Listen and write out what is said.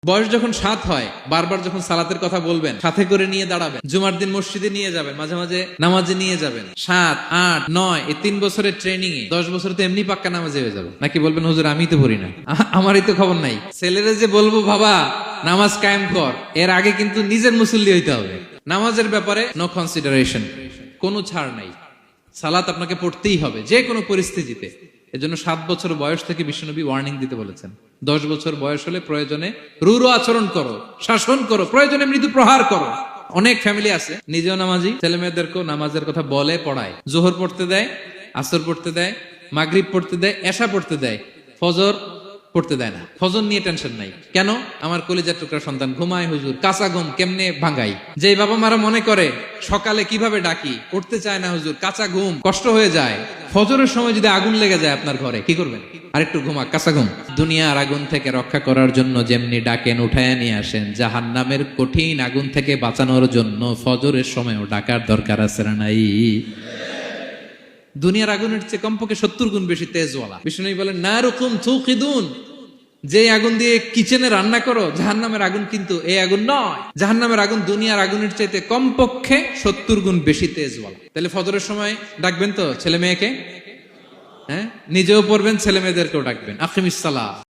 বয়স যখন 7 হয়, বারবার যখন সালাতের কথা বলবেন, সাথে করে নিয়ে দাঁড়াবেন, জুমার দিন মসজিদে নিয়ে যাবেন, মাঝে মাঝে নামাজে নিয়ে যাবেন। 7, 8, 9 এই 3 বছরের ট্রেনিং এ 10 বছরে তো এমনি পাক্কা নামাজে হয়ে যাবে। নাকি বলবেন হুজুর আমি তো পড়ি না, আমারই তো খবর নাই। ছেলেরা যে বলবো বাবা নামাজ কায়েম কর, এর আগে কিন্তু নিজের মুসল্লি হইতে হবে। নামাজের ব্যাপারে নো কনসিডারেশন, কোনো ছাড় নাই। সালাত আপনাকে পড়তেই হবে যে কোনো পরিস্থিতিতে। এজন্য 7 বছর বয়স থেকে বিশ্বনবী ওয়ার্নিং দিতে বলেছেন। 10 বছর বয়স হলে প্রয়োজনে রূঢ় আচরণ করো, শাসন করো, প্রয়োজনে মৃদু প্রহার করো। অনেক ফ্যামিলি আছে নিজেও নামাজি, ছেলে মেয়েদেরকেও নামাজের কথা বলে পড়ায়। জোহর পড়তে দেয়, আসর পড়তে দেয়, মাগরিব পড়তে দেয়, এশা পড়তে দেয়, ফজর পড়তে দেয় না। ফজর নিয়ে টেনশন নাই। কেন? আমার কলিজার টুকরা সন্তান ঘুমায় হুজুর, কাঁচা ঘুম কেমনে ভাঙাই। যে বাবা মারা মনে করে সকালে কিভাবে ডাকি, উঠতে চায় না হুজুর, কাঁচা ঘুম কষ্ট হয়ে যায়। ফজরের সময় যদি আগুন লেগে যায় আপনার ঘরে, কি করবেন? আরেকটু ঘুমা, কাঁচা ঘুম। দুনিয়ার আগুন থেকে রক্ষা করার জন্য যেমনি ডাকেন, উঠায় নিয়ে আসেন, জাহান্নামের কঠিন আগুন থেকে বাঁচানোর জন্য ফজরের সময়ও ডাকার দরকার আছে না নাই? দুনিয়ার আগুনের চেয়ে কমপক্ষে 70 গুণ বেশি তেজওয়ালা। বিষ্ণু বলেন নারুকুম তুকিদুন, যে আগুন দিয়ে কিচেনে রান্না করো, জাহান্নামের আগুন কিন্তু এই আগুন নয়। জাহান্নামের আগুন দুনিয়ার আগুনের চাইতে কমপক্ষে 70 গুণ বেশি তেজওয়ালা। তাহলে ফজরের সময় ডাকবেন তো ছেলে মেয়েকে, হ্যাঁ, নিজেও পড়বেন, ছেলে মেয়েদেরকেও ডাকবেন। আকিমিস সালাহ।